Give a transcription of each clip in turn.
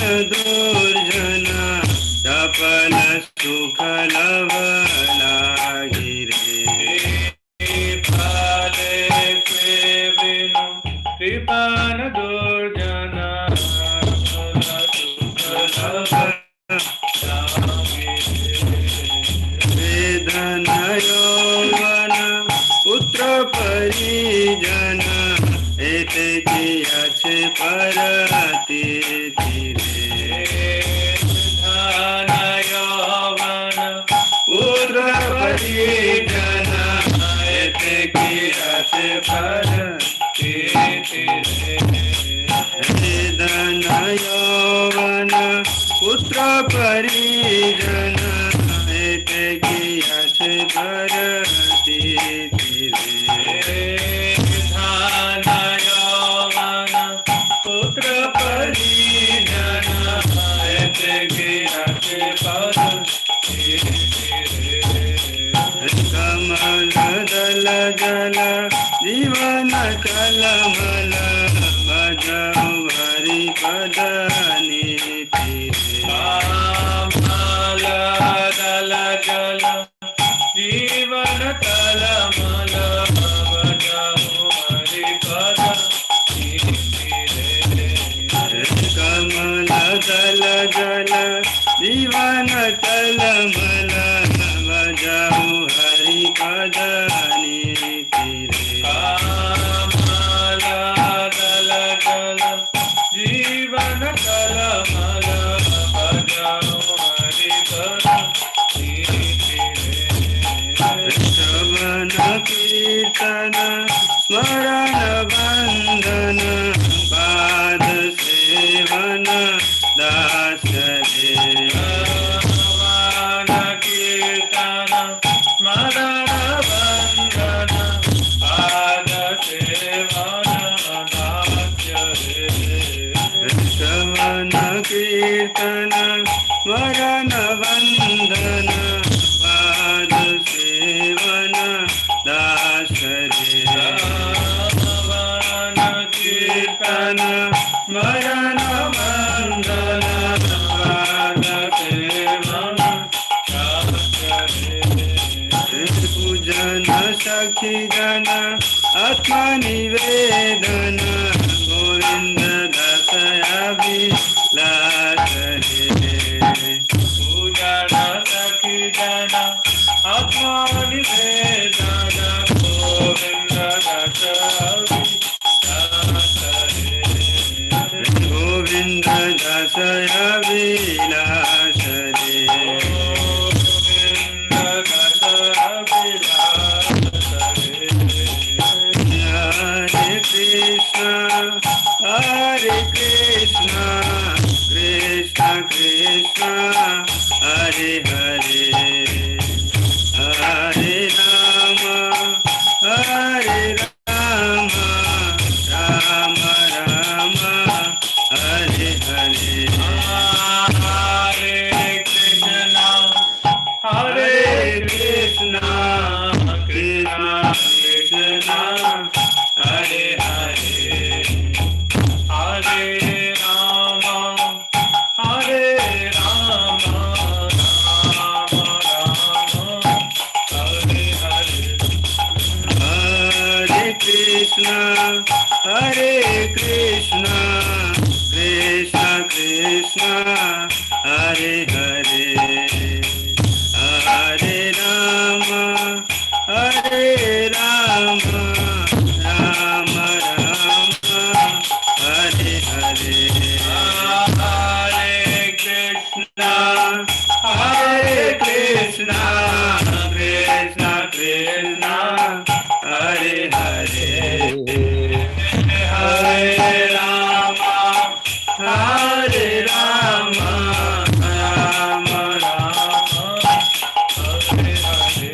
दुर्जन सफल सुख लभ लागिरे फले बिनु कृपण दुर्जन सुख लभ धन यौवन पुत्र परिजन एते कियाछे परति धन यौवन पुत्र परिजन एते कियाछे परति धन यौवन पुत्र परिजन एते कियाछे परति धन यौवन पुत्र परिजन एते कियाछे परति कमल दल जल जीवन कलमल भजौ हरि पद नीति कमल दल जल जीवन कलमल भजौ हरि पद कमल दल जल जीवन कलमल भजौ हरि पद नीति कमल दल जल जीवन कलमल भजौ हरि पद श्रवण कीर्तन स्मरण बंधन पाद सेवन दास रे श्रवण कीर्तन स्मरण बंधन पाद सेवन दास रे श्रवण कीर्तन स्मरण बंधन पाद सेवन दास रे श्रवण कीर्तन स्मरण बंधन पाद सेवन पूजन सखी जन आत्मा निवेदन गोविंद दास अभिलाष रे पूजन सखी जन आत्मा निवेदन गोविंद दास अभिलाष रे गोविंद दास अभिलाष रे गोविंद दास अभिलाष रे हरे कृष्ण कृष्ण कृष्ण हरे हरे हरे राम राम राम हरे हरे हरे कृष्ण कृष्ण कृष्ण कृष्ण हरे हरे हरे राम राम राम हरे हरे हरे कृष्ण कृष्ण कृष्ण कृष्ण हरे हरे हरे राम राम राम हरे हरे हरे कृष्ण कृष्ण कृष्ण कृष्ण हरे हरे हरे राम राम राम हरे हरे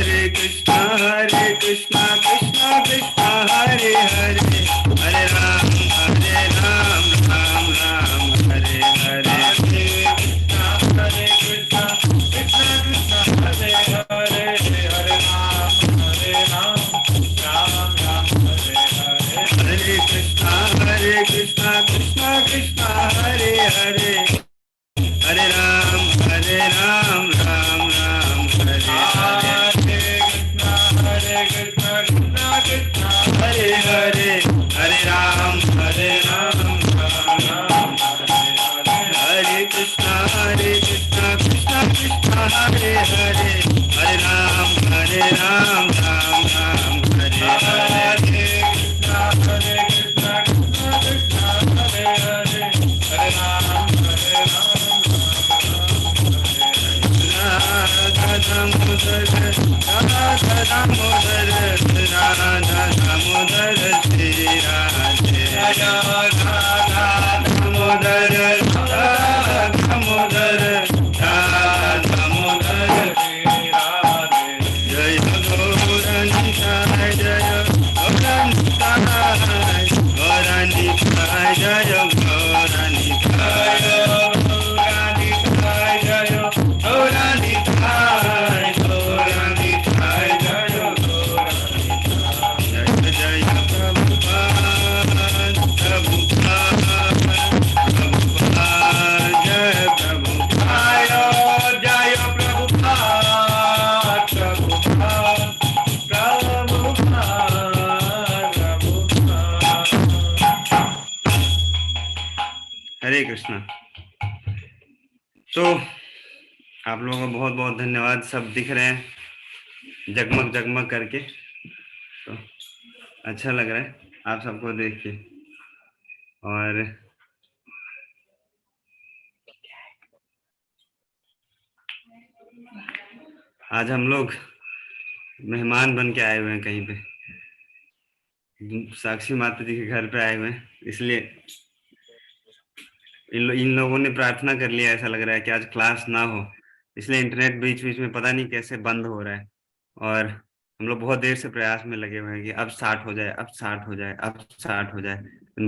हरे कृष्ण कृष्ण कृष्ण हरे हरे हरे राम राम राम हरे हरे हरे कृष्ण कृष्ण कृष्ण हरे हरे हरे राम राम राम हरे हरे हरे कृष्ण कृष्ण कृष्ण हरे हरे हरे राम राम राम हरे हरे हरे कृष्णा कृष्णा कृष्णा हरे हरे हरे राम राम राम हरे कृष्णा कृष्णा कृष्णा हरे हरे हरे राम राम राम हरे हरे कृष्णा कृष्णा कृष्णा कृष्णा हरे हरे हरे राम राधा दामोदर राधा दामोदर राधा दामोदर श्री राधे राधा दामोदर राधा दामोदर राधा दामोदर जय गौरनिताय जय गौरनिताय गौरनिताय जय गौरनिताय हरे कृष्णा। तो आप लोगों को बहुत बहुत धन्यवाद। सब दिख रहे हैं जगमग जगमग करके, तो अच्छा लग रहा है आप सबको देख के। और आज हम लोग मेहमान बन के आए हुए हैं कहीं पे, साक्षी माता जी के घर पे आए हुए हैं, इसलिए इन लोगों ने प्रार्थना कर लिया। ऐसा लग रहा है कि आज क्लास ना हो, इसलिए इंटरनेट बीच बीच में पता नहीं कैसे बंद हो रहा है। और हम लोग बहुत देर से प्रयास में लगे हुए हैं कि अब स्टार्ट हो जाए, अब स्टार्ट हो जाए, अब स्टार्ट हो जाए।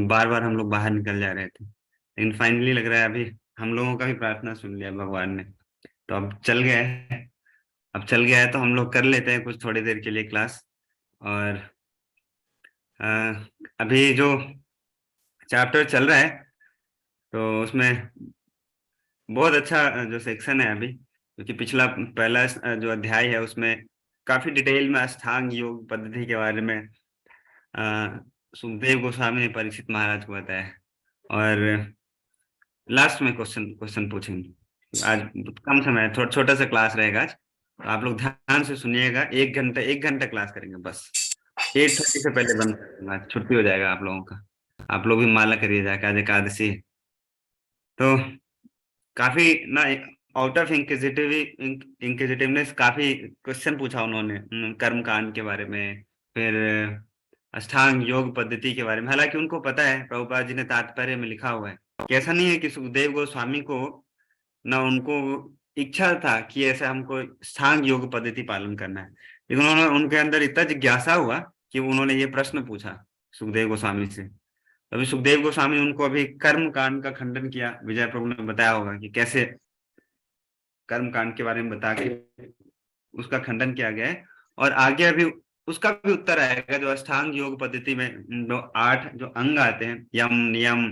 बार बार हम लोग बाहर निकल जा रहे थे, लेकिन फाइनली लग रहा है अभी हम लोगों का भी प्रार्थना सुन लिया भगवान ने, तो अब चल गया है। अब चल गया है तो हम लोग कर लेते हैं कुछ थोड़ी देर के लिए क्लास। और अभी जो चैप्टर चल रहा है तो उसमें बहुत अच्छा जो सेक्शन है अभी, क्योंकि पिछला पहला जो अध्याय है उसमें काफी डिटेल में अष्टांग योग पद्धति के बारे में सुखदेव गोस्वामी ने परीक्षित महाराज को बताया। और लास्ट में क्वेश्चन पूछेंगे। आज कम समय है, थोड़ा छोटा सा क्लास रहेगा आज, तो आप लोग ध्यान से सुनिएगा। 1 घंटा क्लास करेंगे बस। 8:30 से पहले बंद कर दूंगा, छुट्टी हो जाएगा आप लोगों का। आप लोग भी माला करिए जाकर, आज एकादशी है। तो काफी ना आउट ऑफ इंक्विजिटिवनेस काफी क्वेश्चन पूछा उन्होंने, कर्म कांड के बारे में, फिर अष्टांग योग पद्धति के बारे में। हालांकि उनको पता है, प्रभुपाद जी ने तात्पर्य में लिखा हुआ है कि ऐसा नहीं है कि सुखदेव गोस्वामी को ना उनको इच्छा था कि ऐसे हमको अष्टांग योग पद्धति पालन करना है, लेकिन उन्होंने उनके अंदर इतना जिज्ञासा हुआ कि उन्होंने ये प्रश्न पूछा सुखदेव गोस्वामी से। अभी सुखदेव गोस्वामी उनको अभी कर्म कांड का खंडन किया। विजय प्रभु ने बताया होगा कि कैसे कर्म कांड के बारे में बता के उसका खंडन किया गया है। और आगे अभी उसका भी उत्तर आएगा, जो अष्टांग योग पद्धति में जो 8 जो अंग आते हैं, यम नियम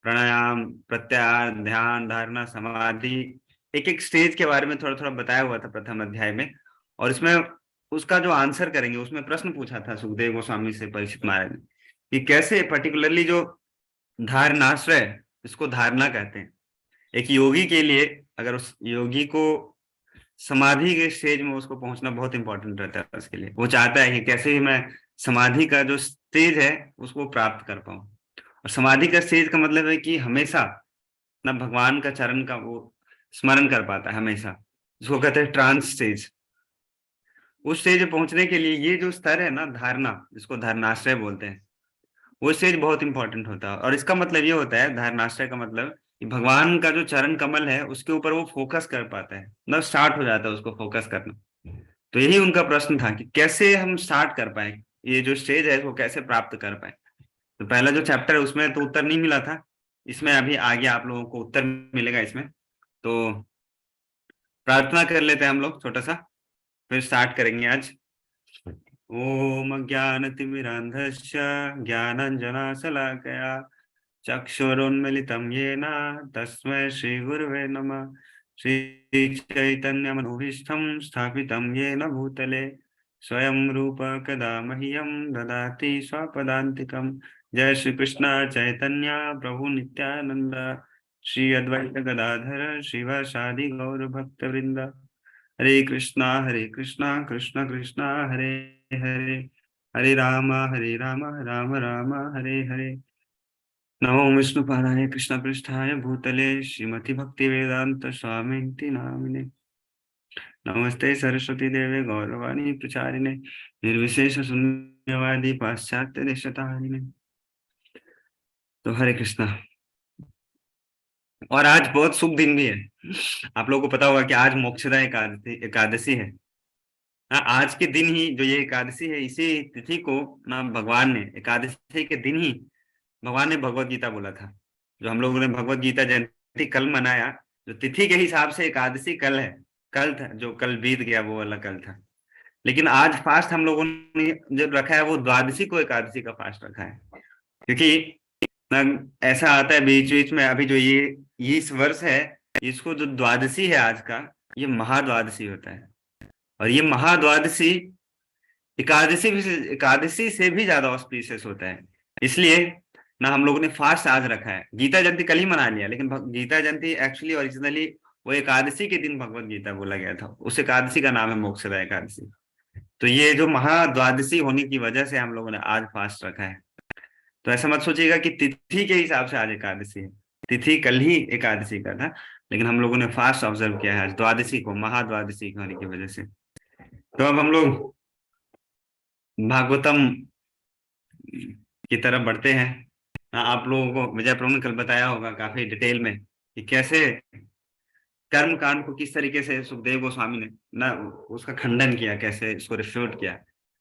प्राणायाम प्रत्याहार ध्यान धारणा समाधि, एक एक स्टेज के बारे में थोड़ा थोड़ा बताया हुआ था प्रथम अध्याय में। और इसमें उसका जो आंसर करेंगे, उसमें प्रश्न पूछा था सुखदेव गोस्वामी से परीक्षित महाराज ने कि कैसे पर्टिकुलरली जो धारणाश्रय, इसको धारणा कहते हैं, एक योगी के लिए अगर उस योगी को समाधि के स्टेज में उसको पहुंचना बहुत इंपॉर्टेंट रहता है उसके लिए। वो चाहता है कि कैसे भी मैं समाधि का जो स्टेज है उसको प्राप्त कर पाऊं। और समाधि का स्टेज का मतलब है कि हमेशा ना भगवान का चरण का वो स्मरण कर पाता है हमेशा, जिसको कहते हैं ट्रांस स्टेज। उस स्टेज पे पहुंचने के लिए ये जो स्तर है ना धारणा, जिसको धारणाश्रय बोलते हैं, वो स्टेज बहुत इंपॉर्टेंट होता है। और इसका मतलब ये होता है, धारणाश्रय का मतलब कि भगवान का जो चरण कमल है उसके ऊपर वो फोकस कर पाता है, मतलब स्टार्ट हो जाता है उसको फोकस करना। तो यही उनका प्रश्न था कि कैसे हम स्टार्ट कर पाए, ये जो स्टेज है इसको कैसे प्राप्त कर पाए। तो पहला जो चैप्टर है उसमें तो उत्तर नहीं मिला था, इसमें अभी आगे आप लोगों को उत्तर मिलेगा इसमें। तो प्रार्थना कर लेते हैं हम लोग छोटा सा, फिर स्टार्ट करेंगे आज। ओम ज्ञानतिमिरान्धस्य ज्ञानाञ्जनशलाकया चक्षुरुन्मिलितं येन तस्मै श्रीगुरवे नमः। श्रीचैतन्यमनोभीष्टं स्थापितं येन भूतले स्वयं रूप कदा मह्यं ददाति स्वपदान्तिकं। जय श्री कृष्ण चैतन्य प्रभु नित्यानंद श्री अद्वैत गदाधर शिवासादि गौर भक्त वृंद। हरे कृष्णा कृष्ण कृष्णा हरे हरे, हरे राम राम राम हरे हरे। नमो विष्णुपादाय कृष्ण पृष्ठाय भूतले श्रीमती भक्ति वेदांत स्वामी नामिने। नमस्ते सरस्वती देवे गौरवाणी प्रचारिणे निर्विशेष शून्यवादी पाश्चात्य देशतारिणे। तो हरे कृष्णा। और आज बहुत शुभ दिन भी है। आप लोगों को पता होगा कि आज मोक्षदा एकादशी है। आज के दिन ही जो ये एकादशी है, इसी तिथि को ना भगवान ने, एकादशी के दिन ही भगवान ने भगवत गीता बोला था। जो हम लोगों ने भगवत गीता जयंती कल मनाया, जो तिथि के हिसाब से एकादशी कल है, कल था, जो कल बीत गया वो वाला कल था। लेकिन आज फास्ट हम लोगों ने जो रखा है वो द्वादशी को एकादशी का फास्ट रखा है। क्योंकि ऐसा आता है बीच बीच में, अभी जो ये इस वर्ष है, इसको जो द्वादशी है आज का, ये महाद्वादशी होता है। और ये महाद्वादशी एकादशी से भी ज्यादा ऑस्पिशियस होता है। इसलिए ना हम लोगों ने फास्ट आज रखा है। गीता जयंती कल ही मना लिया, लेकिन गीता जयंती एक्चुअली ओरिजिनली वो एकादशी के दिन भगवत गीता बोला गया था। उस एकादशी का नाम है मोक्षदा एकादशी। तो ये जो महाद्वादशी होने की वजह से हम लोगों ने आज फास्ट रखा है। तो ऐसा मत सोचिएगा कि तिथि के हिसाब से आज एकादशी है, तिथि कल ही एकादशी का था, लेकिन हम लोगों ने फास्ट ऑब्जर्व किया है आज द्वादशी को, महाद्वादशी होने की वजह से। तो अब हम लोग भागवतम की तरफ बढ़ते हैं। आप लोगों को विजय प्रभु ने कल बताया होगा काफी डिटेल में कि कैसे कर्म कांड को किस तरीके से सुखदेव गोस्वामी ने ना उसका खंडन किया, कैसे इसको रिफ्यूट किया,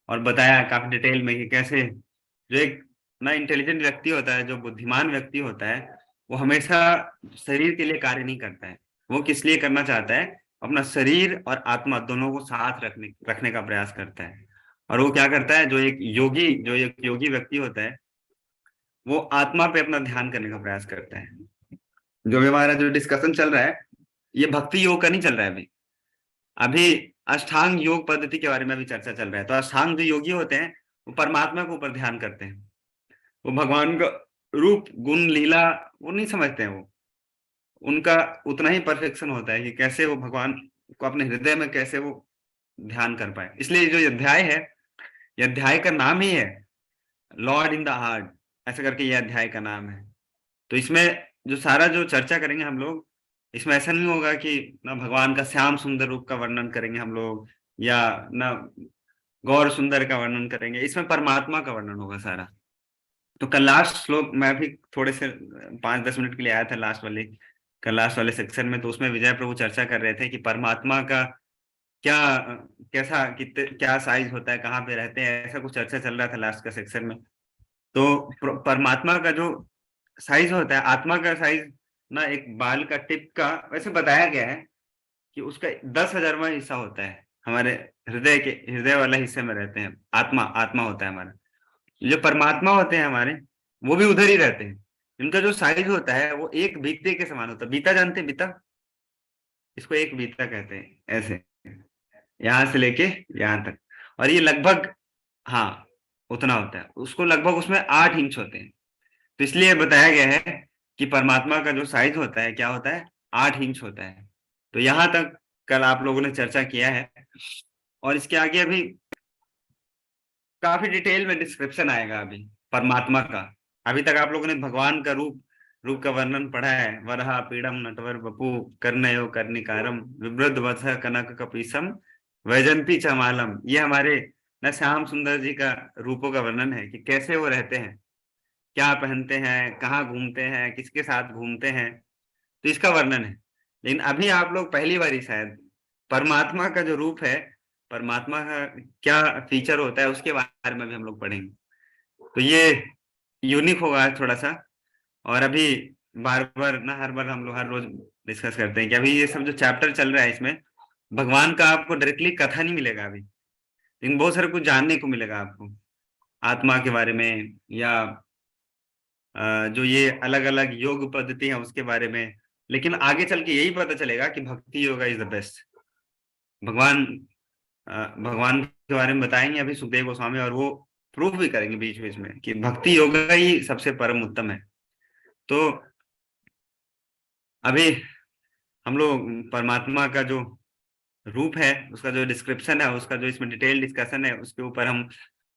और बताया काफी डिटेल में कि कैसे जो एक ना इंटेलिजेंट व्यक्ति होता है, जो बुद्धिमान व्यक्ति होता है, वो हमेशा शरीर के लिए कार्य नहीं करता है। वो किस लिए करना चाहता है? अपना शरीर और आत्मा दोनों को साथ रखने का प्रयास करता है। और वो क्या करता है, जो एक योगी व्यक्ति होता है, वो आत्मा पे अपना ध्यान करने का प्रयास करता है। जो भी हमारा जो डिस्कशन चल रहा है, ये भक्ति योग का नहीं चल रहा है। अभी अष्टांग योग पद्धति के बारे में भी चर्चा चल रहा है। तो अष्टांग जो योगी होते हैं, वो परमात्मा के ऊपर ध्यान करते हैं। वो भगवान का रूप गुण लीला वो नहीं समझते हैं। वो उनका उतना ही परफेक्शन होता है कि कैसे वो भगवान को अपने हृदय में कैसे वो ध्यान कर पाए। इसलिए जो अध्याय है, यह अध्याय का नाम ही है लॉर्ड इन द हार्ट, ऐसा करके यह अध्याय का नाम है। तो इसमें जो सारा जो चर्चा करेंगे हम लोग, इसमें ऐसा नहीं होगा कि ना भगवान का श्याम सुंदर रूप का वर्णन करेंगे हम लोग, या ना गौर सुंदर का वर्णन करेंगे। इसमें परमात्मा का वर्णन होगा सारा। तो कल लास्ट श्लोक मैं भी थोड़े से 5-10 मिनट के लिए आया था लास्ट वाले सेक्शन में। तो उसमें विजय प्रभु चर्चा कर रहे थे कि परमात्मा का क्या कैसा क्या साइज होता है, कहाँ पे रहते हैं, ऐसा कुछ चर्चा चल रहा था लास्ट का सेक्शन में। तो परमात्मा का जो साइज होता है, आत्मा का साइज ना एक बाल का टिप का वैसे बताया गया है कि उसका 10,000वां हिस्सा होता है। हमारे हृदय वाला हिस्से में रहते हैं, आत्मा होता है हमारा। जो परमात्मा होते हैं हमारे, वो भी उधर ही रहते हैं। इनका जो साइज होता है वो एक बीते के समान होता है। बीता जानते हैं? बीता, इसको एक बीता कहते हैं। ऐसे यहां से लेके यहां तक, और ये लगभग हाँ उतना होता है। उसको लगभग उसमें 8 इंच होते हैं। तो इसलिए बताया गया है कि परमात्मा का जो साइज होता है क्या होता है, 8 इंच होता है। तो यहां तक कल आप लोगों ने चर्चा किया है, और इसके आगे अभी काफी डिटेल में डिस्क्रिप्शन आएगा अभी परमात्मा का। अभी तक आप लोगों ने भगवान का रूप का वर्णन पढ़ा है। वरहा पीड़म नटवर वपु कर्णयो कर्णिकारम विवृद्ध वत्स कनक कपीसम वैजंती चमालम। ये हमारे न श्याम सुंदर जी का रूपों का वर्णन है कि कैसे वो रहते हैं, क्या पहनते हैं, कहाँ घूमते हैं, किसके साथ घूमते हैं। तो इसका वर्णन है। लेकिन अभी आप लोग पहली बार ही शायद परमात्मा का जो रूप है, परमात्मा का क्या फीचर होता है, उसके बारे में भी हम लोग पढ़ेंगे। तो ये यूनिक होगा थोड़ा सा। और अभी बार बार ना हर बार हम लोग हर रोज डिस्कस करते हैं कि अभी ये सब जो चैप्टर चल रहा है, इसमें भगवान का आपको डायरेक्टली कथा नहीं मिलेगा अभी, लेकिन बहुत सारा कुछ जानने को मिलेगा आपको आत्मा के बारे में, या जो ये अलग अलग योग पद्धति है उसके बारे में। लेकिन आगे चल के यही पता चलेगा कि भक्ति योगा इज द बेस्ट। भगवान भगवान के बारे में बताएंगे अभी सुखदेव गोस्वामी, और वो प्रूफ भी करेंगे बीच बीच में कि भक्ति योगा ही सबसे परम उत्तम है। तो अभी हम लोग परमात्मा का जो रूप है, उसका जो डिस्क्रिप्शन है, उसका जो इसमें डिटेल डिस्कशन है, उसके ऊपर हम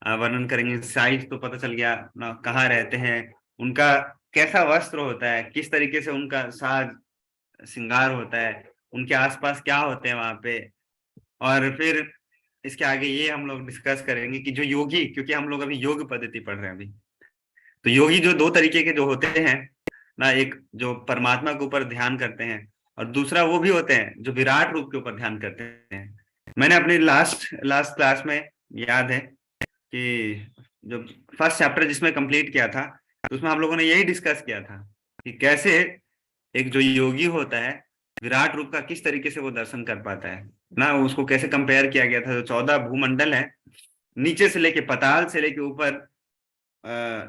वर्णन करेंगे। साइज तो पता चल गया ना, कहाँ रहते हैं, उनका कैसा वस्त्र होता है, किस तरीके से उनका साज श्रृंगार होता है, उनके आसपास क्या होते हैं वहां पे। और फिर इसके आगे ये हम लोग डिस्कस करेंगे कि जो योगी, क्योंकि हम लोग अभी योग पद्धति पढ़ रहे हैं अभी, तो योगी जो दो तरीके के जो होते हैं ना, एक जो परमात्मा के ऊपर ध्यान करते हैं, और दूसरा वो भी होते हैं जो विराट रूप के ऊपर ध्यान करते हैं। मैंने अपनी लास्ट लास्ट क्लास में, याद है कि जो फर्स्ट चैप्टर जिसमें कंप्लीट किया था, तो उसमें हम लोगों ने यही डिस्कस किया था कि कैसे एक जो योगी होता है विराट रूप का किस तरीके से वो दर्शन कर पाता है ना। उसको कैसे कंपेयर किया गया था, जो 14 भूमंडल है, नीचे से लेके पाताल से लेके ऊपर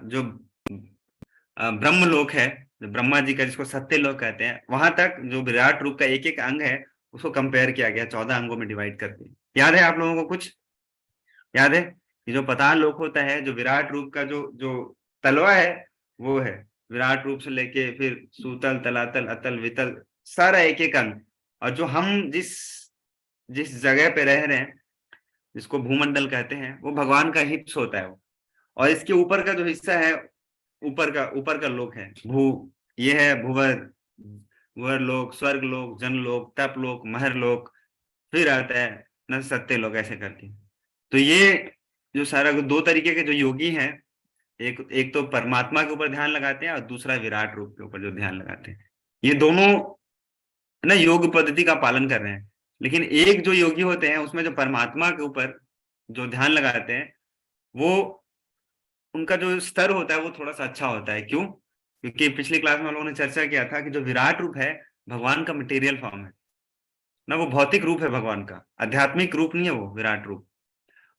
जो ब्रह्म लोक है, जो ब्रह्मा जी का जिसको सत्य लोक कहते हैं, वहां तक जो विराट रूप का एक एक अंग है उसको कंपेयर किया गया 14 अंगों में डिवाइड करके। याद है आप लोगों को कुछ? याद है कि जो पाताल लोक होता है, जो विराट रूप का जो जो तलवा है, वो है विराट रूप से लेके फिर सूतल तलातल अतल वितल, सारा एक एक अंग। और जो हम जिस जिस जगह पे रह रहे हैं, जिसको भूमंडल कहते हैं, वो भगवान का हिस्सा होता है वो। और इसके ऊपर का जो हिस्सा है, ऊपर का लोक है भू, ये है भूवर, भूवर लोक, स्वर्ग लोक, जन लोक, तप लोक, महर लोक, फिर आता है न सत्य लोक, ऐसे करके। तो ये जो सारा दो तरीके के जो योगी हैं, एक एक तो परमात्मा के ऊपर ध्यान लगाते हैं और दूसरा विराट रूप के ऊपर जो ध्यान लगाते हैं, ये दोनों ना योग पद्धति का पालन कर रहे हैं। लेकिन एक जो योगी होते हैं उसमें जो परमात्मा के ऊपर जो ध्यान लगाते हैं, वो उनका जो स्तर होता है वो थोड़ा सा अच्छा होता है। क्यों? क्योंकि पिछली क्लास में हम लोगों ने चर्चा किया था कि जो विराट रूप है भगवान का मटेरियल फॉर्म है ना, वो भौतिक रूप है भगवान का, आध्यात्मिक रूप नहीं है वो विराट रूप।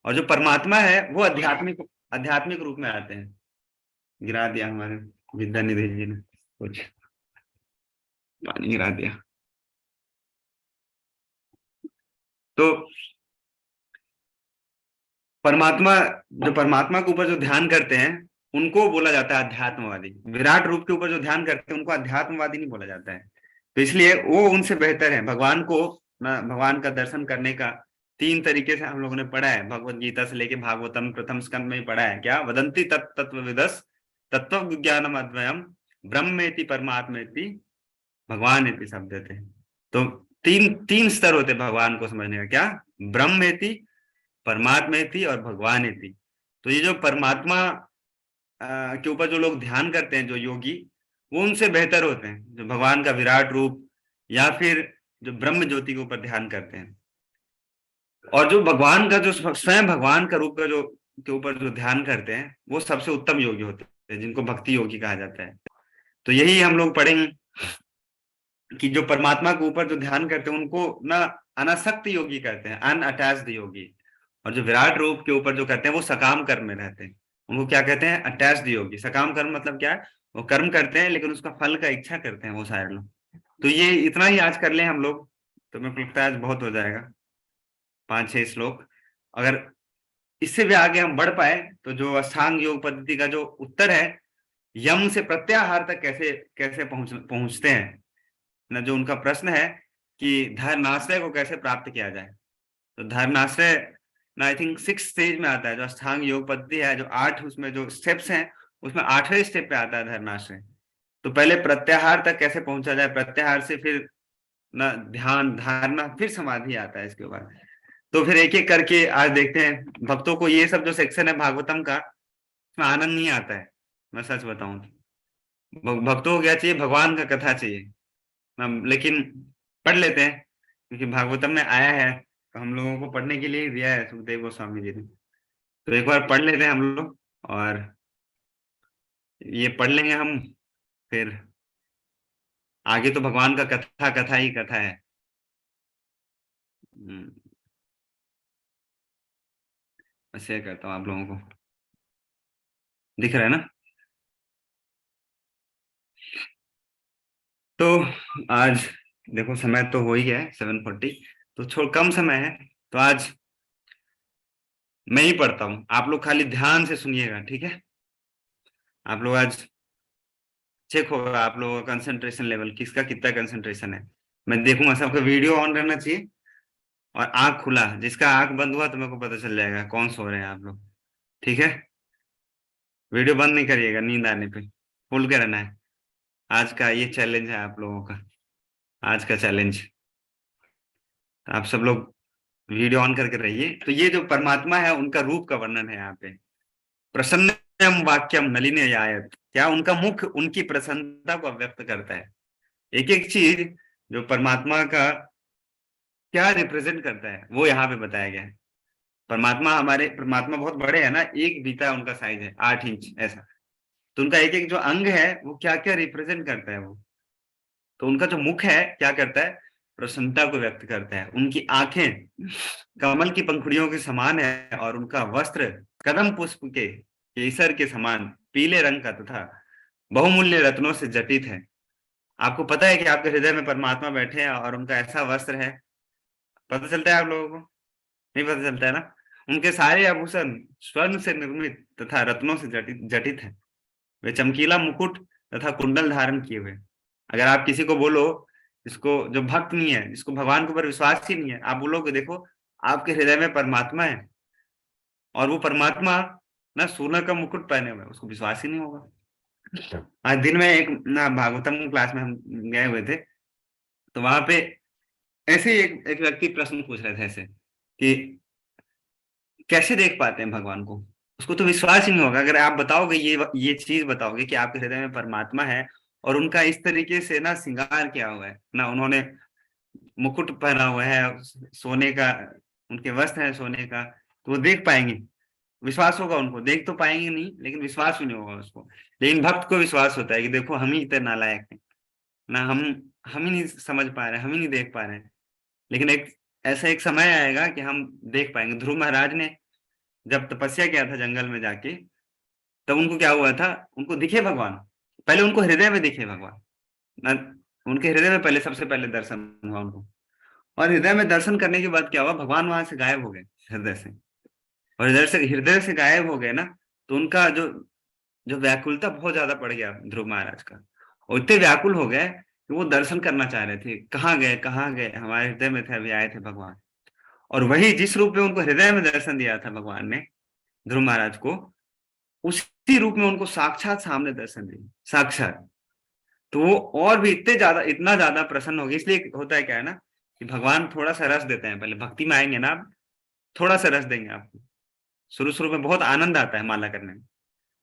और जो परमात्मा है वो आध्यात्मिक आध्यात्मिक रूप में आते हैं। गिरा दिया हमारे विद्या निधि जी ने कुछ पानी गिरा दिया। तो परमात्मा, जो परमात्मा के ऊपर जो ध्यान करते हैं उनको बोला जाता है अध्यात्मवादी। विराट रूप के ऊपर जो ध्यान करते हैं उनको अध्यात्मवादी नहीं बोला जाता है। तो इसलिए वो उनसे बेहतर है। भगवान को ना, भगवान का दर्शन करने का तीन तरीके से हम लोगों ने पढ़ा है, भगवत गीता से लेके भागवतम प्रथम स्कंद में पढ़ा है। क्या? वदंती तत्वविदस तत्व विज्ञानम अद्वयम ब्रह्मेति परमात्मेति भगवान शब्द थे। तो तीन तीन स्तर होते भगवान को समझने का। क्या? ब्रह्मेति, परमात्मेति और भगवानेति। तो ये जो परमात्मा के ऊपर जो लोग ध्यान करते हैं, जो योगी, वो उनसे बेहतर होते हैं जो भगवान का विराट रूप या फिर जो ब्रह्म ज्योति के ऊपर ध्यान करते हैं। और जो भगवान का जो स्वयं भगवान का रूप का जो के ऊपर जो ध्यान करते हैं, वो सबसे उत्तम योगी होते हैं, जिनको भक्ति योगी कहा जाता है। तो यही हम लोग पढ़ेंगे कि जो परमात्मा के ऊपर जो ध्यान करते हैं उनको ना अनासक्त योगी कहते हैं, अनअटैच्ड योगी। और जो विराट रूप के ऊपर जो करते हैं वो सकाम कर्म में रहते हैं, उनको क्या कहते हैं? अटैच्ड योगी। सकाम कर्म मतलब क्या है? वो कर्म करते हैं लेकिन उसका फल का इच्छा करते हैं वो सारे लोग। तो ये इतना ही आज कर लें हम लोग, तो मेरे को लगता है आज बहुत हो जाएगा, 5-6 श्लोक। अगर इससे भी आगे हम बढ़ पाए तो जो अष्टांग योग पद्धति का जो उत्तर है, यम से प्रत्याहार तक कैसे कैसे पहुंचते हैं ना, जो उनका प्रश्न है कि धर्माश्रय को कैसे प्राप्त किया जाए। तो धर्माश्रय ना आई थिंक 6 स्टेज में आता है। जो अष्टांग योग पद्धति है, जो 8 उसमें जो स्टेप्स हैं, उसमें 8वें स्टेप पे आता है धर्माश्रय। तो पहले प्रत्याहार तक कैसे पहुंचा जाए, प्रत्याहार से फिर ना ध्यान, धारणा, फिर समाधि आता है इसके बाद। तो फिर एक एक करके आज देखते हैं। भक्तों को ये सब जो सेक्शन है भागवतम का, इसमें आनंद नहीं आता है, मैं सच बताऊं तो। भक्तों को क्या चाहिए? भगवान का कथा चाहिए। लेकिन पढ़ लेते हैं क्योंकि भागवतम में आया है, तो हम लोगों को पढ़ने के लिए ही दिया है सुखदेव गोस्वामी जी ने। तो एक बार पढ़ लेते हैं हम लोग, और ये पढ़ लेंगे हम, फिर आगे तो भगवान का कथा कथा ही कथा है। हम्म, मैं शेयर करता हूँ आप लोगों को, दिख रहा है ना? तो आज देखो समय तो हो ही गया है 7:40, तो छोड़ कम समय है, तो आज मैं ही पढ़ता हूँ, आप लोग खाली ध्यान से सुनिएगा, ठीक है। आप लोग आज चेक होगा आप लोगों का कंसंट्रेशन लेवल, किसका कितना कंसंट्रेशन है। मैं देखूंगा, सबका वीडियो ऑन रहना चाहिए और आंख खुला, जिसका आंख बंद हुआ तो मेरे को पता चल जाएगा कौन सो रहे हैं आप लोग, ठीक है। वीडियो बंद नहीं करिएगा नींद आने पे, खोल के रहना है। आज का ये चैलेंज है आप लोगों का, आज का चैलेंज। आप सब लोग वीडियो ऑन करके रहिए। तो ये जो परमात्मा है उनका रूप का वर्णन है यहाँ पे। प्रसन्नम वाक्यम नलिनी आयत, क्या उनका मुख उनकी प्रसन्नता को व्यक्त करता है। एक एक चीज जो परमात्मा का क्या रिप्रेजेंट करता है वो यहाँ पे बताया गया है। परमात्मा बहुत बड़े हैं ना, एक बीता उनका साइज है 8 इंच ऐसा। तो उनका एक एक जो अंग है वो क्या क्या रिप्रेजेंट करता है वो। तो उनका जो मुख है क्या करता है, प्रसन्नता को व्यक्त करता है। उनकी आंखें कमल की पंखुड़ियों के समान है और उनका वस्त्र कदम पुष्प के केसर के समान पीले रंग का तथा बहुमूल्य रत्नों से जटित है। आपको पता है कि आपके हृदय में परमात्मा बैठे हैं और उनका ऐसा वस्त्र है, पता चलता है आप लोगों को? नहीं पता चलता है ना। उनके सारे आभूषण स्वर्ण से निर्मित तथा रत्नों से जटित जटित है। वे चमकीला मुकुट तथा कुंडल धारण किए हुए। अगर आप किसी को बोलो, जिसको जो भक्त नहीं है, जिसको भगवान के ऊपर विश्वास ही नहीं है, आप बोलोगे देखो आपके हृदय में परमात्मा है और वो परमात्मा ना सोना का मुकुट पहने हुए, उसको विश्वास ही नहीं होगा। आज दिन में एक ना भागवतम क्लास में हम गए हुए थे, तो वहां पे ऐसे ही एक व्यक्ति प्रश्न पूछ रहे थे ऐसे कि कैसे देख पाते हैं भगवान को, उसको तो विश्वास ही नहीं होगा। अगर आप बताओगे ये चीज बताओगे कि आपके हृदय में परमात्मा है और उनका इस तरीके से ना श्रृंगार किया हुआ है ना, उन्होंने मुकुट पहना हुआ है सोने का, उनके वस्त्र है सोने का, तो वो देख पाएंगे, विश्वास होगा उनको। देख तो पाएंगे नहीं लेकिन विश्वास भी नहीं होगा उसको। लेकिन भक्त को विश्वास होता है कि देखो हम ही इतने नालायक हैं ना, हम ही नहीं समझ पा रहे, हम ही नहीं देख पा रहे हैं। लेकिन एक ऐसा एक समय आएगा कि हम देख पाएंगे। ध्रुव महाराज ने जब तपस्या किया था जंगल में जाके, तब उनको क्या हुआ था, उनको दिखे भगवान। पहले उनको हृदय में दिखे भगवान ना, उनके हृदय में पहले सबसे पहले दर्शन हुआ उनको। और हृदय में दर्शन करने के बाद क्या हुआ, भगवान वहां से गायब हो गए हृदय से। और हृदय से गायब हो गए ना, तो उनका जो जो व्याकुलता बहुत ज्यादा बढ़ गया ध्रुव महाराज का। और इतने व्याकुल हो गए कि वो दर्शन करना चाह रहे थे, कहाँ गए कहाँ गए, हमारे हृदय में थे, अभी आए थे भगवान। और वही जिस रूप में उनको हृदय में दर्शन दिया था भगवान ने ध्रुव महाराज को, उसी रूप में उनको साक्षात सामने दर्शन दिए, साक्षात। तो वो और भी इतना ज्यादा प्रसन्न हो गए। इसलिए होता है क्या है ना, कि भगवान थोड़ा सा रस देते हैं। पहले भक्ति में आएंगे ना आप, थोड़ा सा रस देंगे आपको। शुरू शुरू में बहुत आनंद आता है माला करने में,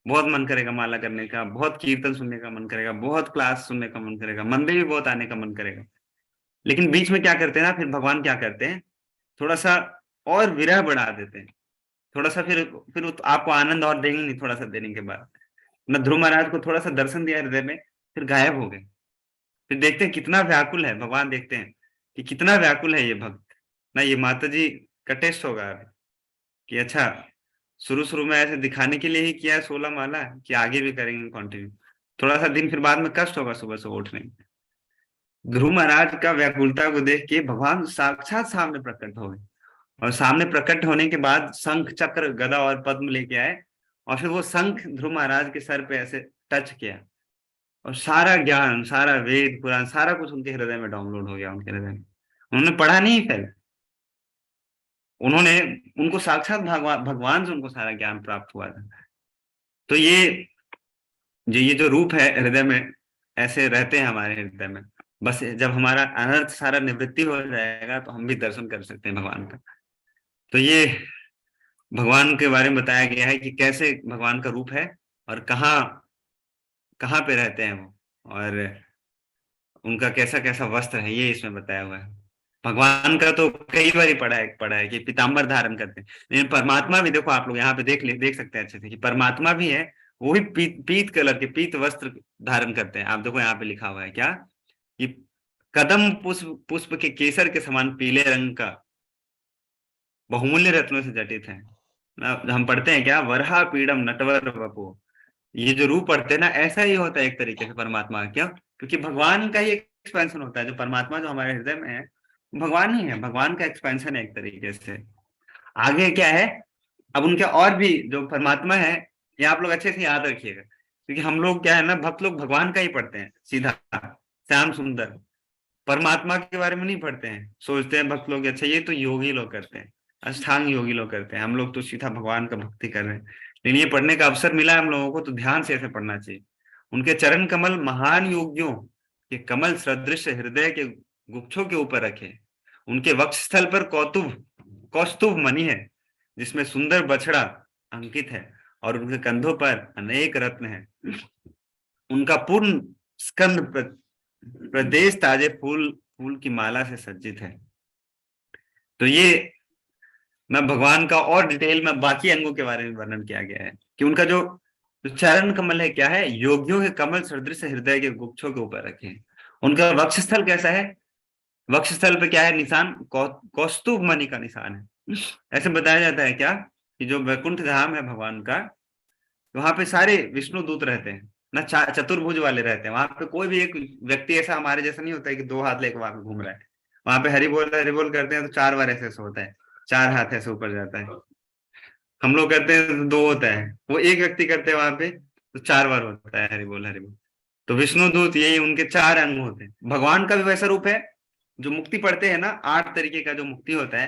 बहुत मन करेगा माला करने का, बहुत कीर्तन सुनने का मन करेगा, बहुत क्लास सुनने का मन करेगा, मंदिर भी बहुत आने का मन करेगा। लेकिन बीच में क्या करते हैं ना, फिर भगवान क्या करते हैं, थोड़ा सा और विरह बढ़ा देते हैं। थोड़ा सा फिर आपको आनंद और देंगे नहीं, थोड़ा सा देने के बाद ना। ध्रुव महाराज को थोड़ा सा दर्शन दिया हृदय में, फिर गायब हो गए। फिर देखते हैं कितना व्याकुल है भगवान, देखते हैं कि कितना व्याकुल है ये भक्त ना। ये माता जी का टेस्ट होगा कि अच्छा, शुरू शुरू में ऐसे दिखाने के लिए ही किया है 16 माला, कि आगे भी करेंगे कंटिन्यू। थोड़ा सा दिन फिर बाद में कष्ट होगा सुबह सुबह उठने में। ध्रुव महाराज का व्याकुलता को देख के भगवान साक्षात सामने प्रकट हो गए। और सामने प्रकट होने के बाद शंख चक्र गदा और पद्म लेके आए, और फिर वो शंख ध्रुव महाराज के सर पे ऐसे टच किया, और सारा ज्ञान, सारा वेद पुराण, सारा कुछ उनके हृदय में डाउनलोड हो गया। उनके हृदय में उन्होंने पढ़ा नहीं पहले, उन्होंने उनको साक्षात भगवान से उनको सारा ज्ञान प्राप्त हुआ था। तो ये जो रूप है हृदय में, ऐसे रहते हैं हमारे हृदय में। बस जब हमारा अनर्थ सारा निवृत्ति हो जाएगा तो हम भी दर्शन कर सकते हैं भगवान का। तो ये भगवान के बारे में बताया गया है कि कैसे भगवान का रूप है और कहाँ कहाँ पे रहते हैं वो, और उनका कैसा कैसा वस्त्र है, ये इसमें बताया हुआ है। भगवान का तो कई बार ही पढ़ा है कि पीताम्बर धारण करते हैं। लेकिन परमात्मा भी देखो, आप लोग यहाँ पे देख सकते हैं अच्छे से कि परमात्मा भी है, वो भी पीत कलर के पीत वस्त्र धारण करते हैं। आप देखो यहाँ पे लिखा हुआ है क्या, कि कदम पुष्प पुष्प के केसर के समान पीले रंग का बहुमूल्य रत्नों से जटित है ना। हम पढ़ते हैं क्या, वरहा पीड़म नटवर वपो, ये जो रूप पढ़ते हैं ना, ऐसा ही होता है एक तरीके से परमात्मा का। क्यों? क्योंकि भगवान का ही एक्सपेंशन होता है। जो परमात्मा जो हमारे हृदय में है, भगवान ही है, भगवान का एक्सपेंशन है एक तरीके से। आगे क्या है, अब उनके और भी जो परमात्मा है, ये आप लोग अच्छे से याद रखिएगा, क्योंकि हम लोग क्या है ना, भक्त लोग भगवान का ही पढ़ते हैं सीधा, श्याम सुंदर। परमात्मा के बारे में नहीं पढ़ते हैं, सोचते हैं भक्त लोग अच्छा ये तो योगी लोग करते हैं, अष्टांग योगी लोग करते हैं, हम लोग तो सीधा भगवान का भक्ति कर रहे हैं। लेकिन ये पढ़ने का अवसर मिला हम लोगों को, तो ध्यान से ऐसे पढ़ना चाहिए। उनके चरण कमल महान योगियों के कमल सदृश हृदय के गुच्छों के ऊपर रखे। उनके वक्ष स्थल पर कौतुभ कौस्तुभ मणि है, जिसमें सुंदर बछड़ा अंकित है, और उनके कंधों पर अनेक रत्न है। उनका पूर्ण स्कंद प्रदेश ताजे फूल फूल की माला से सज्जित है। तो ये मैं भगवान का और डिटेल में बाकी अंगों के बारे में वर्णन किया गया है कि उनका जो चरण कमल है क्या है, योगियों के कमल सदृश हृदय के गुच्छों के ऊपर रखे हैं। उनका वक्षस्थल कैसा है, वक्षस्थल पे क्या है निशान, कौस्तुभ मणि का निशान है। ऐसे बताया जाता है क्या कि जो वैकुंठ धाम है भगवान का, वहां पे सारे विष्णु दूत रहते हैं ना, चतुर्भुज वाले रहते हैं। वहां पे कोई भी एक व्यक्ति ऐसा हमारे जैसा नहीं होता है कि दो हाथ लेकर वहां पे घूम रहा है। वहां पे हरि बोल करते हैं तो 4 बार ऐसे ऐसे होता है, 4 हाथ ऐसे ऊपर जाता है। हम लोग करते हैं तो 2 होता है, वो एक व्यक्ति करते हैं वहां पे तो 4 बार होता है हरि बोल हरि बोल। तो विष्णु दूत यही उनके 4 अंग होते हैं। भगवान का भी वैसा रूप है। जो मुक्ति पढ़ते हैं ना, 8 तरीके का जो मुक्ति होता है,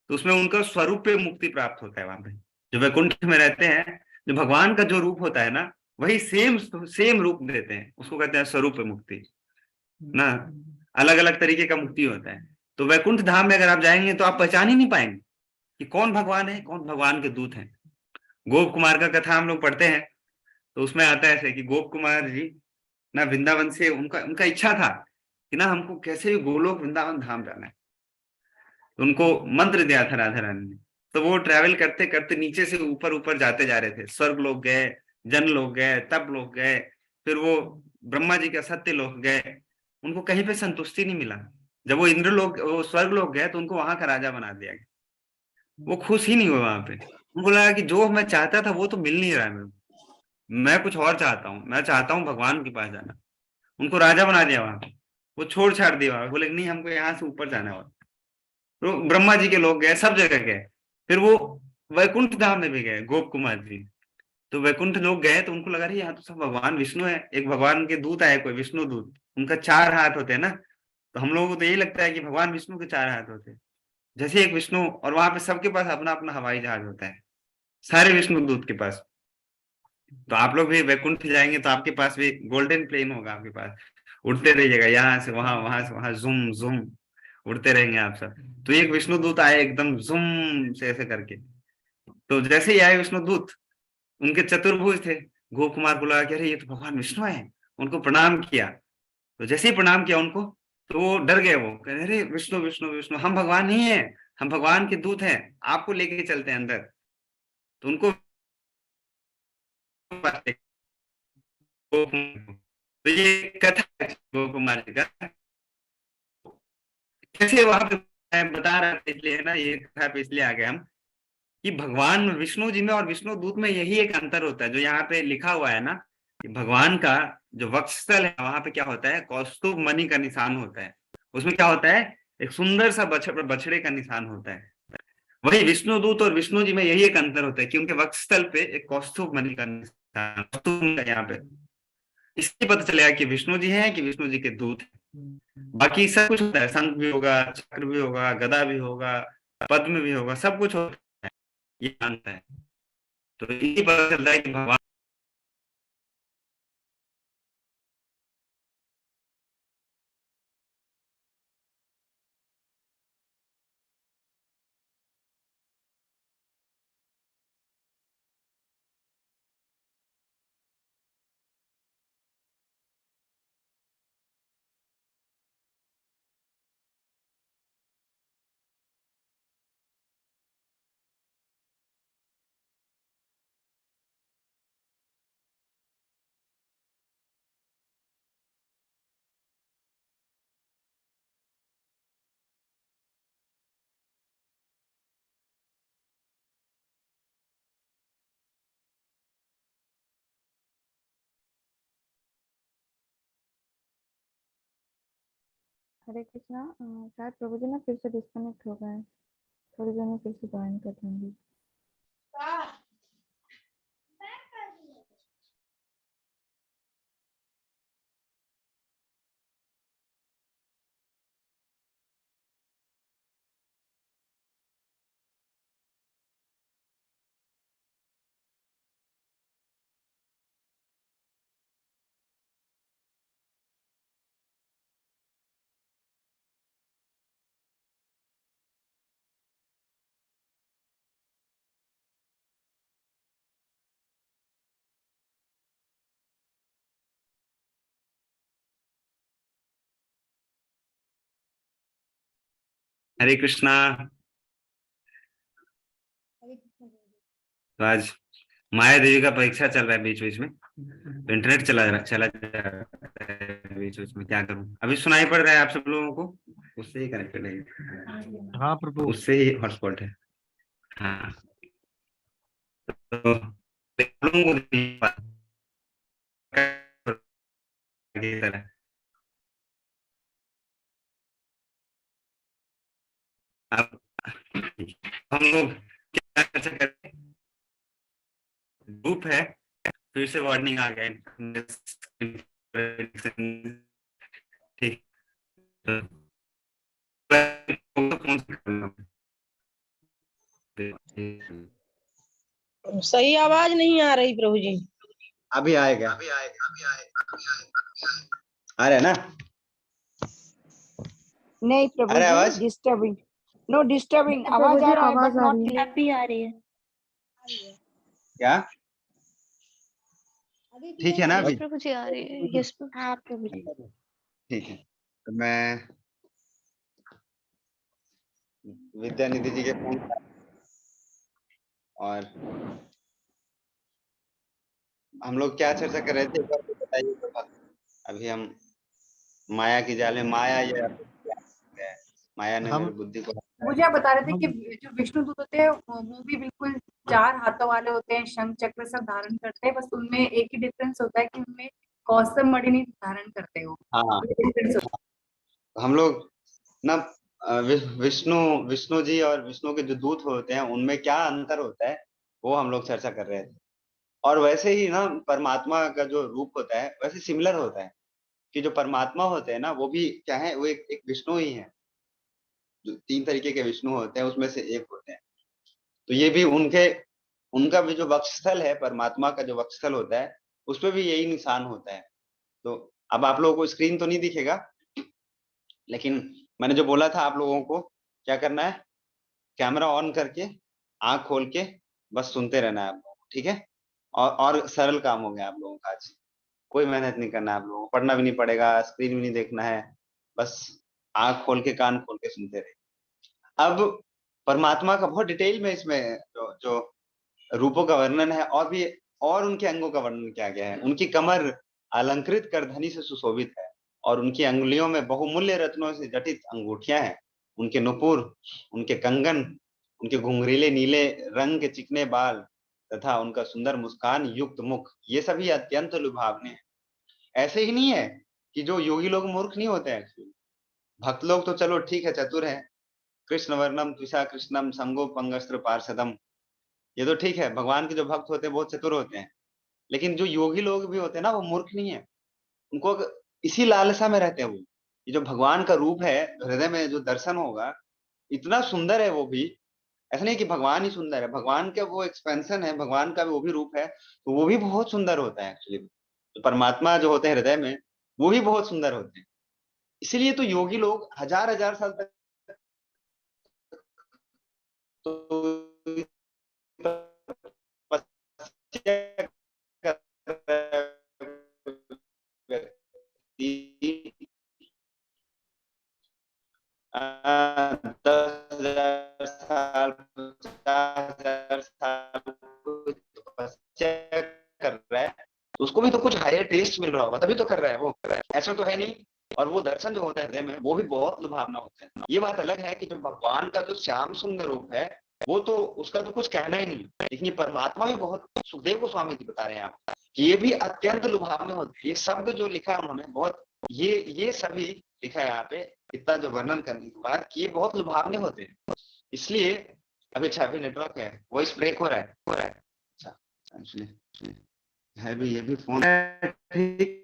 तो उसमें उनका स्वरूप पे मुक्ति प्राप्त होता है वहां पे। जो वैकुंठ में रहते हैं, जो भगवान का जो रूप होता है ना, वही सेम सेम रूप देते हैं, उसको कहते हैं स्वरूप मुक्ति ना। अलग अलग तरीके का मुक्ति होता है। तो वैकुंठ धाम में अगर आप जाएंगे तो आप पहचान ही नहीं पाएंगे कि कौन भगवान है, कौन भगवान के दूत हैं। गोप कुमार का कथा हम लोग पढ़ते हैं, तो उसमें आता है ऐसे कि गोप कुमार जी ना वृंदावन से, उनका उनका इच्छा था कि ना हमको कैसे भी गोलोक वृंदावन धाम जाना है। तो उनको मंत्र दिया था राधा रानी ने। तो वो ट्रैवल करते करते नीचे से ऊपर ऊपर जाते जा रहे थे। स्वर्ग लोग गए, जन लोग गए, तप लोग गए, फिर वो ब्रह्मा जी का सत्य लोग गए। उनको कहीं पे संतुष्टि नहीं मिला। जब वो इंद्र लोग, वो स्वर्ग लोग गए, तो उनको वहां का राजा बना दिया गया। वो खुश ही नहीं हुए वहां पे। उनको लगा कि जो मैं चाहता था वो तो मिल नहीं रहा है मेरे को, मैं कुछ और चाहता हूँ, मैं चाहता हूँ भगवान के पास जाना। उनको राजा बना दिया वहां पे। वो छोड़ छाड़ दिया वहां, बोले नहीं हमको यहाँ से ऊपर जाना है। तो ब्रह्मा जी के लोग गए, सब जगह गए। फिर वो वैकुंठ धाम में भी गए गोप कुमार जी। तो वैकुंठ लोग गए तो उनको लगा रही यहाँ तो सब भगवान विष्णु है, एक भगवान के दूत आए कोई विष्णु दूत, उनका 4 हाथ होते हैं ना। तो हम लोगों को तो यही लगता है कि भगवान विष्णु के 4 हाथ होते हैं, जैसे एक विष्णु, और वहां पे सबके पास अपना अपना हवाई जहाज होता है, सारे विष्णु दूत के पास। तो आप लोग भी वैकुंठ जाएंगे तो आपके पास भी गोल्डन प्लेन होगा आपके पास, उड़ते रहिएगा यहाँ से वहां से वहां, जुम जुम उड़ते रहेंगे आप सब। तो एक विष्णु दूत आए एकदम जुम से ऐसे करके। तो जैसे ही आए विष्णु दूत, उनके चतुर्भुज थे। गोप कुमार को लगा कि अरे ये तो भगवान विष्णु है। उनको प्रणाम किया। तो जैसे ही प्रणाम किया उनको, तो वो डर गए। वो कह रहे अरे विष्णु विष्णु विष्णु, हम भगवान नहीं है, हम भगवान के दूत हैं, आपको लेके चलते हैं अंदर। तो उनको तो ये कथा है गोप कुमार जी का। कैसे वहां पे मैं बता रहा था, इसलिए है ना, ये कथा पे इसलिए आ गए हम कि भगवान विष्णु जी में और विष्णु दूत में यही एक अंतर होता है जो यहाँ पे लिखा हुआ है ना, कि भगवान का जो वक्षस्थल है वहां पे क्या होता है, कौस्तुभ मणि का निशान होता है। उसमें क्या होता है, एक सुंदर सा बछड़े का निशान होता है। वही विष्णु दूत और विष्णु जी में यही एक अंतर होता है कि उनके वक्षस्थल पे एक कौस्तुभ मणि का निशान, कौस्तुभ का यहाँ पे। इससे पता चलेगा कि विष्णु जी हैं कि विष्णु जी के दूत हैं। बाकी सब कुछ होता है, शंख भी होगा, चक्र भी होगा, गदा भी होगा, पद्म भी होगा, सब कुछ होता है। ये मानता है। तो यही पता चलता है कि भगवान हरे कृष्णा। शायद प्रभु जी ना फिर से डिस्कनेक्ट हो गए, थोड़ी देर में फिर से ज्वाइन कर लेंगे। हरे कृष्णा। तो आज माया देवी का परीक्षा चल रहा है बीच बीच में, तो इंटरनेट चला जा रहा है बीच बीच में, क्या करूं। अभी सुनाई पड़ रहा है आप सब लोगों को? उससे ही कनेक्टेड है, हाँ प्रभु। उससे ही हॉटस्पॉट है। हाँ, तो आप लोगों को नहीं पता की तरह। अब हम लोग क्या कर सकते हैं? ग्रुप है, फिर से वार्निंग आ गया। ठीक, तो कौन सा करना है? सही आवाज नहीं आ रही प्रभु जी। अभी आएगा, आ रहा है ना? नहीं प्रभु अरे जी, आवाज डिस्टर्बिंग, नो डिस्टर्बिंग, प्रभु आवाज जी आ रहा है आवाज बट आ नॉट रही है। क्लियर। अभी आ रही है। क्या ठीक है ना यस अभी? प्रभु जी आ रही है। यस प्रभु। हाँ प्रभु जी। ठीक है, तो मैं विद्या निधि जी के फोन और हम लोग क्या चर्चा कर रहे थे, एक बार तो बताइए तो। अभी हम माया की जाल में, माया ये माया ने हम मेरी बुद्धि को मुझे आप बता रहे थे कि जो विष्णु दूत होते हैं वो भी बिल्कुल 4 हाथों वाले होते हैं, शंख चक्र सब धारण करते हैं, बस उनमें एक ही डिफरेंस होता है कि उनमें कौस्तुभ मणि नहीं धारण करते हो। हाँ, ये difference होता हम लोग ना विष्णु विष्णु जी और विष्णु के जो दूत होते हैं उनमें क्या अंतर होता है वो हम लोग चर्चा कर रहे थे। और वैसे ही ना परमात्मा का जो रूप होता है वैसे सिमिलर होता है, कि जो परमात्मा होते हैं ना वो भी क्या है, वो एक विष्णु ही है। जो 3 तरीके के विष्णु होते हैं उसमें से एक होते हैं। तो ये भी उनका भी जो वक्षस्थल है, परमात्मा का जो वक्षस्थल होता है उस पे भी यही निशान होता है। तो अब आप लोगों को स्क्रीन तो नहीं दिखेगा, लेकिन मैंने जो बोला था आप लोगों को क्या करना है, कैमरा ऑन करके आंख खोल के बस सुनते रहना है आप लोगों को, ठीक है? और सरल काम हो गया आप लोगों का आज। कोई मेहनत नहीं करना है आप लोगों को, पढ़ना भी नहीं पड़ेगा, स्क्रीन भी नहीं देखना है, बस आंख खोल के कान खोल के सुनते रहे। अब परमात्मा का बहुत डिटेल में इसमें जो रूपों का वर्णन है, और भी और उनके अंगों का वर्णन किया गया है। उनकी कमर अलंकृत करधनी से सुशोभित है और उनकी अंगुलियों में बहुमूल्य रत्नों से जटित अंगूठियां हैं। उनके नुपुर, उनके कंगन, उनके घुंघरीले नीले रंग के चिकने बाल तथा उनका सुंदर मुस्कान युक्त मुख, ये सभी अत्यंत लुभावने हैं। ऐसे ही नहीं है कि जो योगी लोग मूर्ख नहीं होते हैं, भक्त लोग तो चलो ठीक है चतुर है। कृष्ण वर्णम त्विषा कृष्णम संगोपंगस्त्र पार्षदम, ये तो ठीक है, भगवान के जो भक्त होते हैं बहुत चतुर होते हैं। लेकिन जो योगी लोग भी होते हैं ना वो मूर्ख नहीं है, उनको इसी लालसा में रहते हैं वो। ये जो भगवान का रूप है, हृदय में जो दर्शन होगा, इतना सुंदर है वो भी। ऐसा नहीं कि भगवान ही सुंदर है, भगवान का वो एक्सपेंशन है, भगवान का वो भी रूप है, तो वो भी बहुत सुंदर होता है एक्चुअली। तो परमात्मा जो होते हैं हृदय में वो भी बहुत सुंदर होते हैं। इसीलिए तो योगी लोग हजार हजार साल तक तो तपस्या कर व्यक्ति 10,000 साल 50,000 साल तपस्या कर रहा है, तो उसको भी तो कुछ हायर टेस्ट मिल रहा होगा, तभी तो कर रहा है वो। ऐसा तो है नहीं। और वो दर्शन जो होता है हृदय में वो भी बहुत लुभावना होता है। ये बात अलग है कि जो भगवान का जो श्याम सुंदर रूप है वो तो उसका तो कुछ कहना ही नहीं, लेकिन ये परमात्मा भी बहुत, सुखदेव गोस्वामी जी बता रहे हैं आप, कि ये भी अत्यंत लुभावने होते हैं। ये शब्द जो लिखा है उन्होंने बहुत, ये सभी लिखा है यहाँ पे, इतना जो वर्णन करने के बाद कि ये बहुत लुभावने होते हैं, इसलिए अभी अच्छा अभी नेटवर्क है, वॉइस ब्रेक हो रहा है अच्छा इसलिए है भी, ये भी फोन ठीक।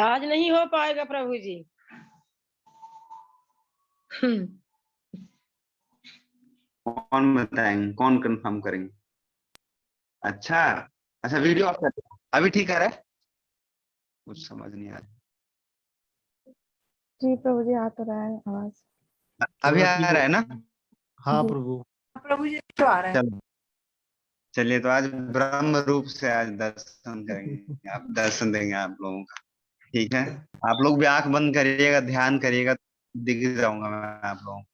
आज नहीं हो पाएगा प्रभु जी। कौन बताएंगे, कौन कंफर्म करेंगे? अच्छा अच्छा वीडियो ऑफ कर दो। अभी ठीक आ रहा है? कुछ समझ नहीं आ जी प्रभु जी, आ तो रहा है आवाज। रहा, अभी थोड़ा आ ठीक रहा है ना? हाँ जी। प्रभु। प्रभु जी तो आ रहा है। चलो चलिए, तो आज ब्रह्म रूप से आज दर्शन करेंगे, आप दर्शन देंगे आप लोगों का। ठीक है, आप लोग भी आंख बंद करिएगा, ध्यान करिएगा, दिख जाऊंगा मैं आप लोगों को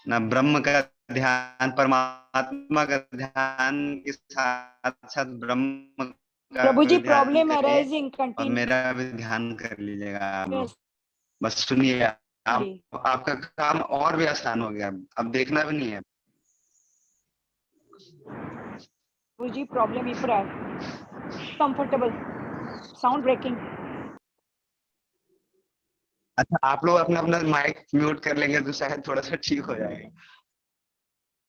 ना। ब्रह्म का ध्यान, परमात्मा का ध्यान के साथ साथ ब्रह्म का प्रभु जी भी ध्यान प्रॉब्लम करिए अराइजिंग और कंटिन्यूअसली। मेरा भी ध्यान कर लीजिएगा आप लोग। बस सुनिए, आप आपका काम और भी आसान हो गया, अब देखना भी नहीं है। प्रभु जी प्रॉब्लम इपरा कंफर्टेबल साउंड ब्रेकिंग। अच्छा, आप लोग अपना अपना माइक म्यूट कर लेंगे तो शायद थोड़ा सा ठीक हो जाएगा।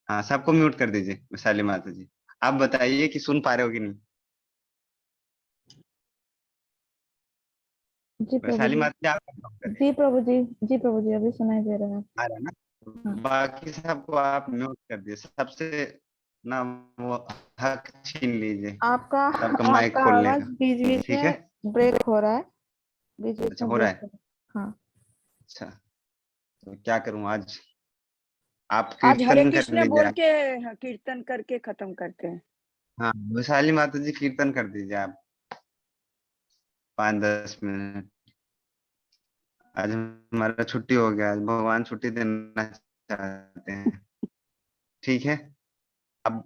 हाँ, सबको म्यूट कर दीजिए। वैशाली माता जी, आप बताइए कि सुन पा रहे हो कि नहीं? जी प्रभु वैशाली जी। माता जी, आप confirm करिए। जी प्रभु जी। जी प्रभु जी, अभी सुनाई दे रहा है। आ रहा है ना? हाँ। बाकी सबको आप म्यूट कर दिए, सबसे ना वो हक छीन लीजिए, आपका सबका माइक आपका खोलने आवाज का। बीच बीच ठीक है, में ब्रेक हो रहा है, बीच बीच अच्छा में हो रहा ब्रेक है। हो रहा है। हाँ। अच्छा, तो क्या करूं आज? आप आज हरे कीर्तन कर कृष्ण लीजिए बोल आप। के कीर्तन करके खत्म करते हैं। हाँ, वैशाली माता जी कीर्तन कर दीजिए आप, 5-10 मिनट। आज हमारा छुट्टी हो गया, आज भगवान छुट्टी देना चाहते हैं। ठीक है, अब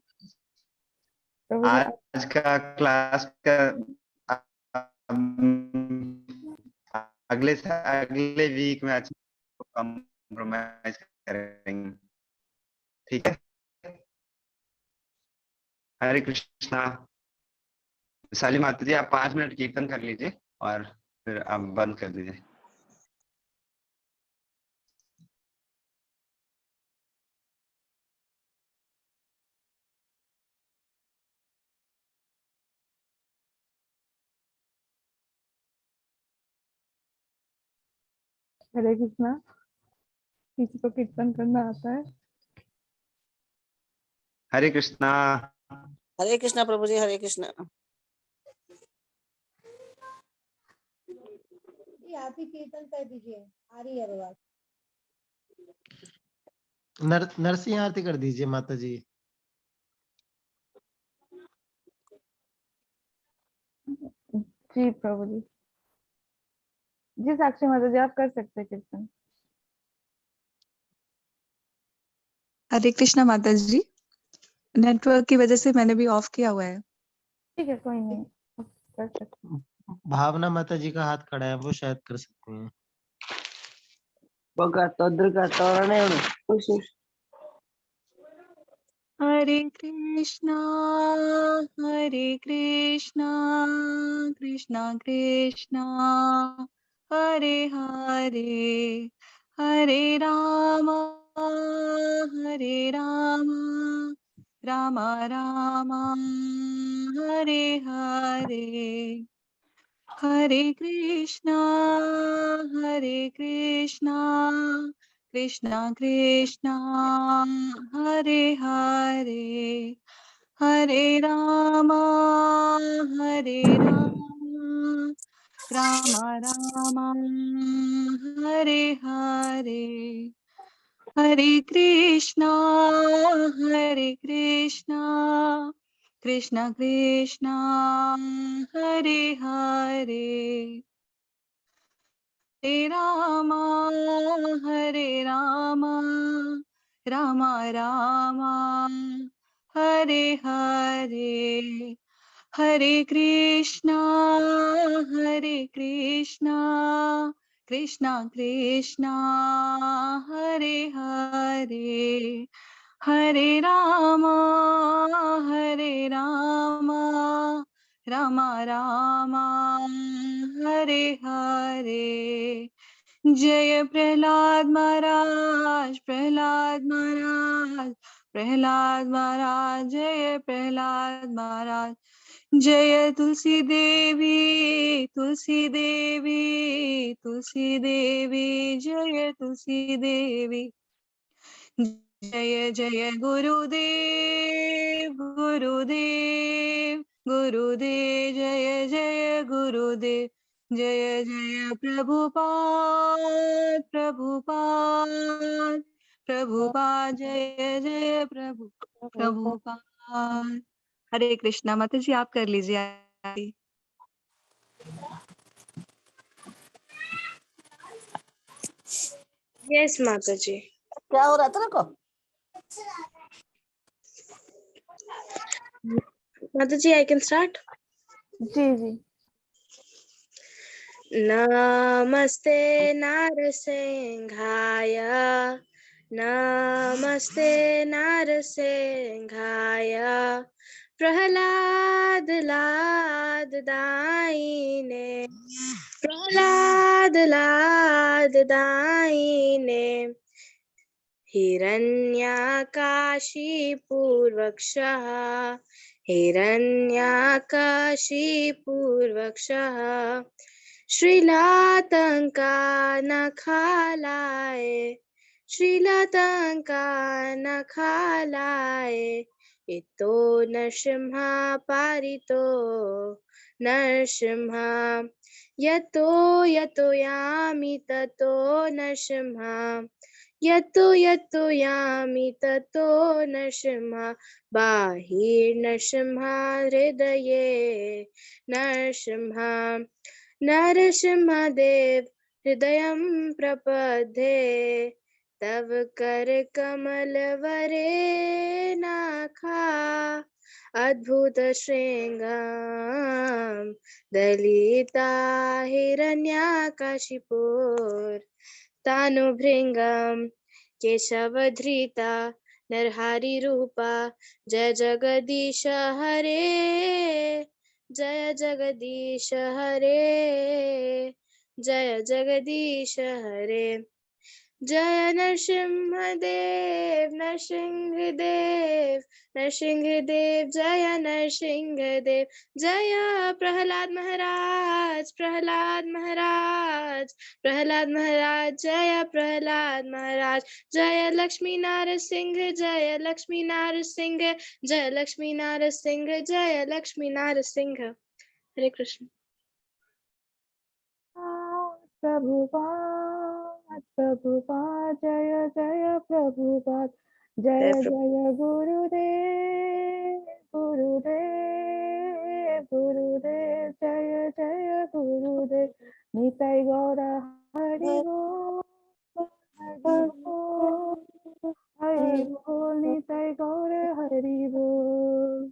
प्रभु जी आज का क्लास का अगले वीक में अच्छा कॉम्प्रोमाइज करेंगे। ठीक है, हरे कृष्णा। वैशाली माता जी, आप 5 मिनट कीर्तन कर लीजिए और फिर आप बंद कर दीजिए। हरे कृष्णा, किसी को कीर्तन करना आता है? हरे कृष्णा। हरे कृष्णा प्रभु जी, हरे कृष्णा। आप ही कीर्तन कर दीजिए, आ रही है आवाज। नरसिंह आरती कर दीजिए माता जी। जी प्रभु जी। जी साक्षी माता जी, आप कर सकते हैं कीर्तन। हरे कृष्णा माता जी, नेटवर्क की वजह से मैंने भी ऑफ किया हुआ है। ठीक है, कोई नहीं, आप कर सकते हैं। भावना माता जी का हाथ खड़ा है, वो शायद कर सकती हैं। हरे कृष्णा कृष्णा कृष्णा हरे हरे, हरे राम राम राम हरे हरे, हरे कृष्णा कृष्णा कृष्णा हरे हरे, हरे राम राम राम हरे हरे, हरे कृष्णा कृष्णा कृष्णा हरे हरे, हरे राम राम राम हरे हरे, हरे कृष्णा कृष्णा कृष्णा हरे हरे, हरे राम राम राम हरे हरे। जय प्रहलाद महाराज, प्रहलाद महाराज, प्रहलाद महाराज, जय प्रहलाद महाराज। जय तुलसी देवी, तुलसी देवी, तुलसी देवी, जय तुलसी देवी। जय जय गुरुदेव, गुरुदेव, गुरुदेव, जय जय गुरुदेव। जय जय प्रभुपाद, प्रभुपाद, प्रभुपाद, जय जय प्रभुपाद। हरे कृष्णा। माता जी आप कर लीजिए आरती। यस माता जी। क्या हो रहा था को? माता जी आई कैन स्टार्ट। जी जी। नमस्ते नारसिंहाय, नमस्ते नारसिंहाय, प्रहलाद लाद दायिने, प्रहलाद लाद दायिने। हिरण्याकाशीपूर्वक्षः, हिरण्याकाशीपूर्वक्षः, श्रीलातंका नखालाय, श्रीलातंका नखालाय। इतो नरसिंहा पारितो नरसिंहा, यतो यतो यामि ततो नरसिंहा, यतो यतो यामि ततो नरसिंहा। बाहिर्नरसिंहा हृदये नरसिंहा, नरसिंहदेव हृदयं प्रपद्ये। तव करकमलवरे नाखा, अद्भुत श्रृंगां दलिता हिरण्याकाशिपुर। तानुभृङ्गं केशवधृता नरहरि रूपा, जय जगदीश हरे, जय जगदीश हरे, जय जगदीश हरे। जय नरसिंहदेव, नरसिंहदेव, नरसिंहदेव, जय नरसिंहदेव। जय प्रहलाद महाराज, प्रहलाद महाराज, प्रहलाद महाराज, जय प्रहलाद महाराज। जय लक्ष्मी नारसिंह, जय लक्ष्मी नारसिंह, जय लक्ष्मी नारसिंह, जय लक्ष्मी नारसिंह। हरे कृष्ण। प्रभुपाद, प्रभुपाद, जय जय प्रभुपाद। जय जय गुरुदेव, गुरुदेव, गुरुदेव, जय जय गुरुदेव। निताई गौर हरि बोल, हरि बोल, हरि बोल, निताई गौर हरि बोल।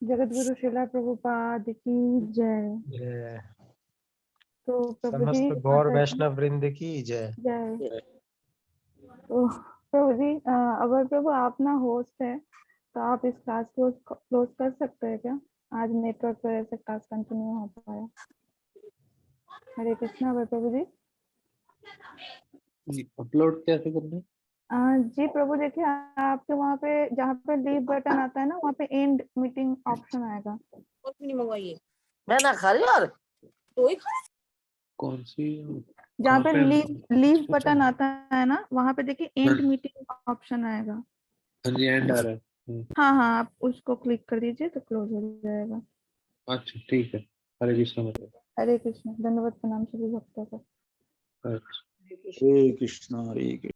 जगत गुरु श्रीला प्रभुपाद की जय। जय। तो प्रभु जी, समस्त गौर माता जी, वैष्णव वृंद की जय। जय। तो प्रभु जी, अगर प्रभु आप ना होस्ट है तो आप इस क्लास को क्लोज कर सकते हैं क्या? आज नेटवर्क की वजह से क्लास कंटिन्यू हो पाया। हरे कृष्णा। प्रभु जी अपलोड कैसे करना है? जी प्रभु देखिए, आपके वहाँ पे जहाँ पे लीव बटन आता है ना, वहाँ पे एंड मीटिंग ऑप्शन आएगा। नहीं मंगवाइए, मैं ना खा रही यार। तो ही खा। कौन सी? जहाँ कहाँ पे पे? लीव बटन आता है ना, वहाँ पे देखिए एंड मीटिंग ऑप्शन आएगा। हाँ जी, एंड आ रहा है। हाँ हाँ, आप उसको क्लिक कर दीजिए तो क्लोज हो जाएगा। अच्छा ठीक है। हरे कृष्ण मतलब। हरे कृष्ण। धन्यवाद प्रणाम सभी भक्तों को। हरे हरे कृष्णा हरे कृष्णा।